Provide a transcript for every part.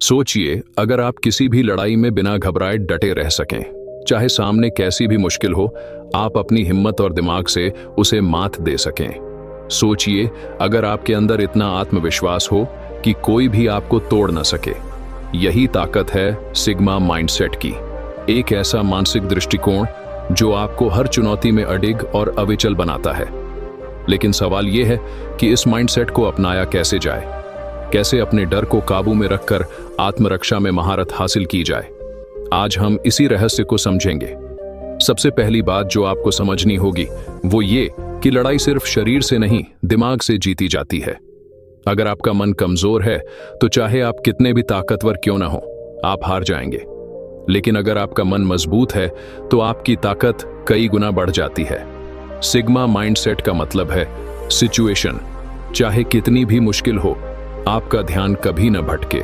सोचिए, अगर आप किसी भी लड़ाई में बिना घबराए डटे रह सकें, चाहे सामने कैसी भी मुश्किल हो, आप अपनी हिम्मत और दिमाग से उसे मात दे सकें। सोचिए, अगर आपके अंदर इतना आत्मविश्वास हो कि कोई भी आपको तोड़ न सके। यही ताकत है सिग्मा माइंडसेट की, एक ऐसा मानसिक दृष्टिकोण जो आपको हर चुनौती में अडिग और अविचल बनाता है। लेकिन सवाल यह है कि इस माइंडसेट को अपनाया कैसे जाए, कैसे अपने डर को काबू में रखकर आत्मरक्षा में महारत हासिल की जाए। आज हम इसी रहस्य को समझेंगे। सबसे पहली बात जो आपको समझनी होगी वो ये कि लड़ाई सिर्फ शरीर से नहीं, दिमाग से जीती जाती है। अगर आपका मन कमजोर है तो चाहे आप कितने भी ताकतवर क्यों ना हो, आप हार जाएंगे। लेकिन अगर आपका मन मजबूत है तो आपकी ताकत कई गुना बढ़ जाती है। सिग्मा माइंडसेट का मतलब है सिचुएशन चाहे कितनी भी मुश्किल हो, आपका ध्यान कभी न भटके।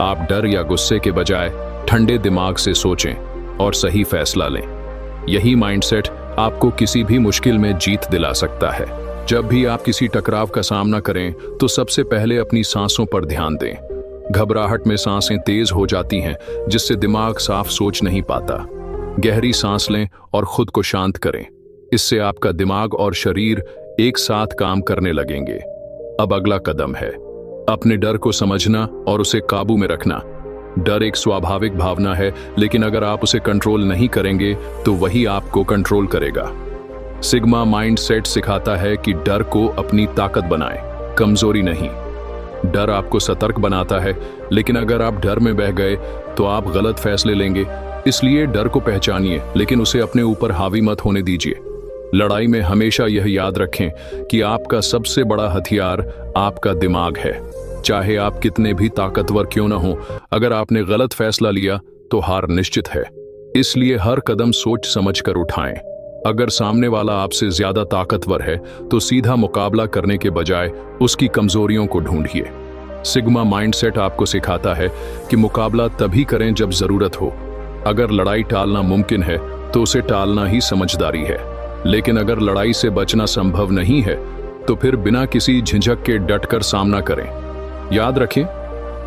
आप डर या गुस्से के बजाय ठंडे दिमाग से सोचें और सही फैसला लें। यही माइंडसेट आपको किसी भी मुश्किल में जीत दिला सकता है। जब भी आप किसी टकराव का सामना करें तो सबसे पहले अपनी सांसों पर ध्यान दें। घबराहट में सांसें तेज हो जाती हैं, जिससे दिमाग साफ सोच नहीं पाता। गहरी सांस लें और खुद को शांत करें। इससे आपका दिमाग और शरीर एक साथ काम करने लगेंगे। अब अगला कदम है अपने डर को समझना और उसे काबू में रखना। डर एक स्वाभाविक भावना है, लेकिन अगर आप उसे कंट्रोल नहीं करेंगे तो वही आपको कंट्रोल करेगा। सिग्मा माइंडसेट सिखाता है कि डर को अपनी ताकत बनाएं, कमजोरी नहीं। डर आपको सतर्क बनाता है, लेकिन अगर आप डर में बह गए तो आप गलत फैसले लेंगे। इसलिए डर को पहचानिए, लेकिन उसे अपने ऊपर हावी मत होने दीजिए। लड़ाई में हमेशा यह याद रखें कि आपका सबसे बड़ा हथियार आपका दिमाग है। चाहे आप कितने भी ताकतवर क्यों न हो, अगर आपने गलत फैसला लिया तो हार निश्चित है। इसलिए हर कदम सोच समझकर उठाएं। अगर सामने वाला आपसे ज्यादा ताकतवर है तो सीधा मुकाबला करने के बजाय उसकी कमजोरियों को ढूंढिए। सिग्मा माइंडसेट आपको सिखाता है कि मुकाबला तभी करें जब जरूरत हो। अगर लड़ाई टालना मुमकिन है तो उसे टालना ही समझदारी है। लेकिन अगर लड़ाई से बचना संभव नहीं है तो फिर बिना किसी झिझक के डटकर सामना करें। याद रखें,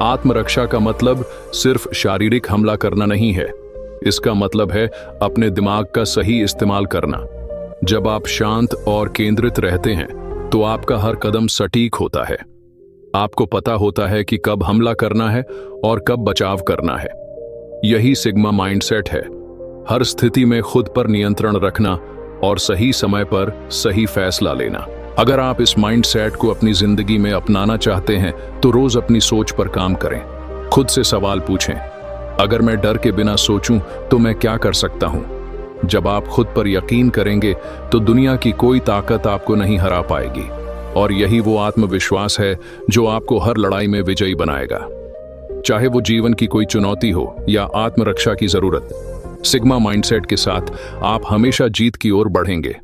आत्मरक्षा का मतलब सिर्फ शारीरिक हमला करना नहीं है। इसका मतलब है अपने दिमाग का सही इस्तेमाल करना। जब आप शांत और केंद्रित रहते हैं तो आपका हर कदम सटीक होता है। आपको पता होता है कि कब हमला करना है और कब बचाव करना है। यही सिग्मा माइंडसेट है, हर स्थिति में खुद पर नियंत्रण रखना और सही समय पर सही फैसला लेना। अगर आप इस माइंडसेट को अपनी जिंदगी में अपनाना चाहते हैं तो रोज अपनी सोच पर काम करें। खुद से सवाल पूछें, अगर मैं डर के बिना सोचूं तो मैं क्या कर सकता हूं? जब आप खुद पर यकीन करेंगे तो दुनिया की कोई ताकत आपको नहीं हरा पाएगी। और यही वो आत्मविश्वास है जो आपको हर लड़ाई में विजयी बनाएगा, चाहे वो जीवन की कोई चुनौती हो या आत्मरक्षा की जरूरत। सिग्मा माइंडसेट के साथ आप हमेशा जीत की ओर बढ़ेंगे।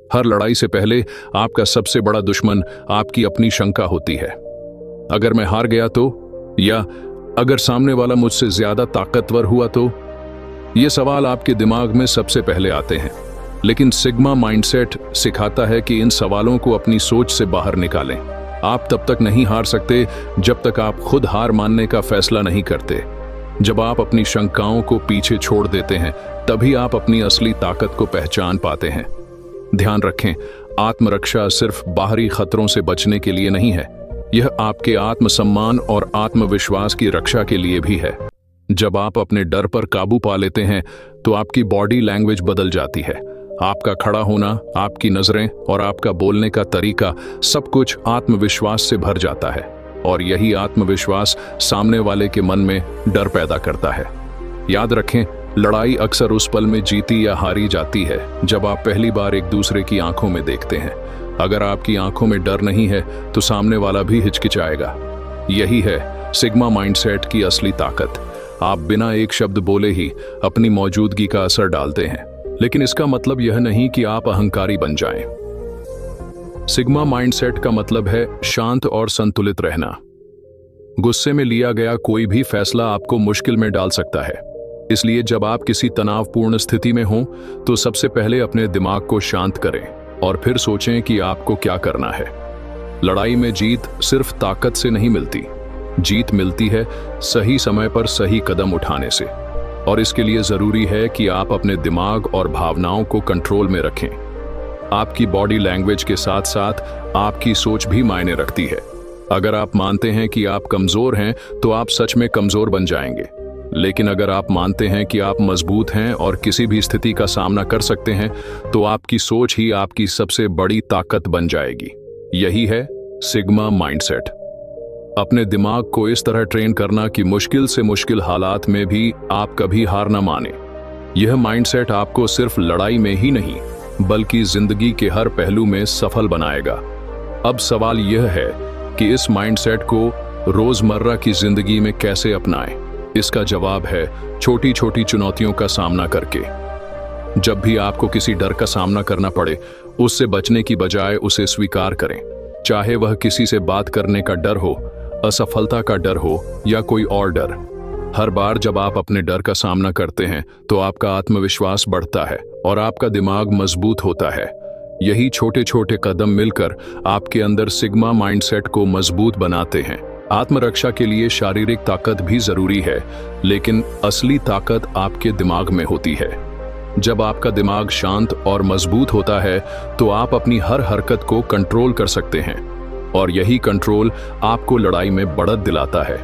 हर लड़ाई से पहले आपका सबसे बड़ा दुश्मन आपकी अपनी शंका होती है। अगर मैं हार गया तो, या अगर सामने वाला मुझसे ज्यादा ताकतवर हुआ तो, ये सवाल आपके दिमाग में सबसे पहले आते हैं। लेकिन सिग्मा माइंडसेट सिखाता है कि इन सवालों को अपनी सोच से बाहर निकालें। आप तब तक नहीं हार सकते जब तक आप खुद हार मानने का फैसला नहीं करते। जब आप अपनी शंकाओं को पीछे छोड़ देते हैं, तभी आप अपनी असली ताकत को पहचान पाते हैं। ध्यान रखें, आत्मरक्षा सिर्फ बाहरी खतरों से बचने के लिए नहीं है, यह आपके आत्मसम्मान और आत्मविश्वास की रक्षा के लिए भी है। जब आप अपने डर पर काबू पा लेते हैं तो आपकी बॉडी लैंग्वेज बदल जाती है। आपका खड़ा होना, आपकी नजरें और आपका बोलने का तरीका, सब कुछ आत्मविश्वास से भर जाता है। और यही आत्मविश्वास सामने वाले के मन में डर पैदा करता है। याद रखें, लड़ाई अक्सर उस पल में जीती या हारी जाती है जब आप पहली बार एक दूसरे की आंखों में देखते हैं। अगर आपकी आंखों में डर नहीं है तो सामने वाला भी हिचकिचाएगा। यही है सिग्मा माइंडसेट की असली ताकत। आप बिना एक शब्द बोले ही अपनी मौजूदगी का असर डालते हैं, लेकिन इसका मतलब यह नहीं कि आप अहंकारी बन जाएं। सिग्मा माइंडसेट का मतलब है शांत और संतुलित रहना। गुस्से में लिया गया कोई भी फैसला आपको मुश्किल में डाल सकता है। इसलिए जब आप किसी तनावपूर्ण स्थिति में हों तो सबसे पहले अपने दिमाग को शांत करें और फिर सोचें कि आपको क्या करना है। लड़ाई में जीत सिर्फ ताकत से नहीं मिलती, जीत मिलती है सही समय पर सही कदम उठाने से, और इसके लिए जरूरी है कि आप अपने दिमाग और भावनाओं को कंट्रोल में रखें। आपकी बॉडी लैंग्वेज के साथ साथ आपकी सोच भी मायने रखती है। अगर आप मानते हैं कि आप कमजोर हैं तो आप सच में कमजोर बन जाएंगे, लेकिन अगर आप मानते हैं कि आप मजबूत हैं और किसी भी स्थिति का सामना कर सकते हैं तो आपकी सोच ही आपकी सबसे बड़ी ताकत बन जाएगी। यही है सिग्मा माइंडसेट। अपने दिमाग को इस तरह ट्रेन करना कि मुश्किल से मुश्किल हालात में भी आप कभी हार न माने। यह माइंडसेट आपको सिर्फ लड़ाई में ही नहीं बल्कि जिंदगी के हर पहलू में सफल बनाएगा। अब सवाल यह है कि इस माइंडसेट को रोजमर्रा की जिंदगी में कैसे अपनाएं। इसका जवाब है छोटी छोटी चुनौतियों का सामना करके। जब भी आपको किसी डर का सामना करना पड़े, उससे बचने की बजाय उसे स्वीकार करें। चाहे वह किसी से बात करने का डर हो, असफलता का डर हो या कोई और डर। हर बार जब आप अपने डर का सामना करते हैं तो आपका आत्मविश्वास बढ़ता है और आपका दिमाग मजबूत होता है। यही छोटे छोटे कदम मिलकर आपके अंदर सिग्मा माइंडसेट को मजबूत बनाते हैं। आत्मरक्षा के लिए शारीरिक ताकत भी जरूरी है, लेकिन असली ताकत आपके दिमाग में होती है। जब आपका दिमाग शांत और मजबूत होता है तो आप अपनी हर हरकत को कंट्रोल कर सकते हैं, और यही कंट्रोल आपको लड़ाई में बढ़त दिलाता है।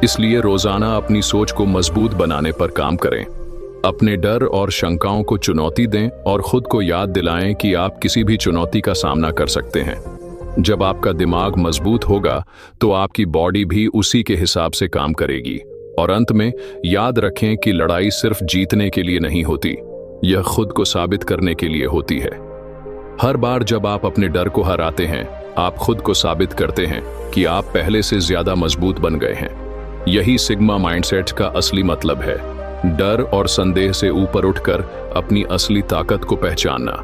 इसलिए रोजाना अपनी सोच को मजबूत बनाने पर काम करें। अपने डर और शंकाओं को चुनौती दें और खुद को याद दिलाएं कि आप किसी भी चुनौती का सामना कर सकते हैं। जब आपका दिमाग मजबूत होगा तो आपकी बॉडी भी उसी के हिसाब से काम करेगी। और अंत में याद रखें कि लड़ाई सिर्फ जीतने के लिए नहीं होती, यह खुद को साबित करने के लिए होती है। हर बार जब आप अपने डर को हराते हैं, आप खुद को साबित करते हैं कि आप पहले से ज्यादा मजबूत बन गए हैं। यही सिग्मा माइंडसेट का असली मतलब है, डर और संदेह से ऊपर उठकर अपनी असली ताकत को पहचानना।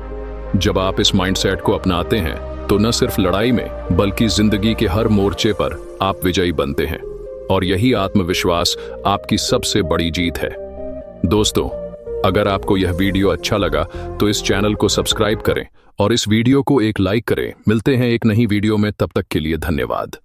जब आप इस माइंडसेट को अपनाते हैं तो न सिर्फ लड़ाई में बल्कि जिंदगी के हर मोर्चे पर आप विजयी बनते हैं, और यही आत्मविश्वास आपकी सबसे बड़ी जीत है। दोस्तों, अगर आपको यह वीडियो अच्छा लगा तो इस चैनल को सब्सक्राइब करें और इस वीडियो को एक लाइक करें। मिलते हैं एक नई वीडियो में, तब तक के लिए धन्यवाद।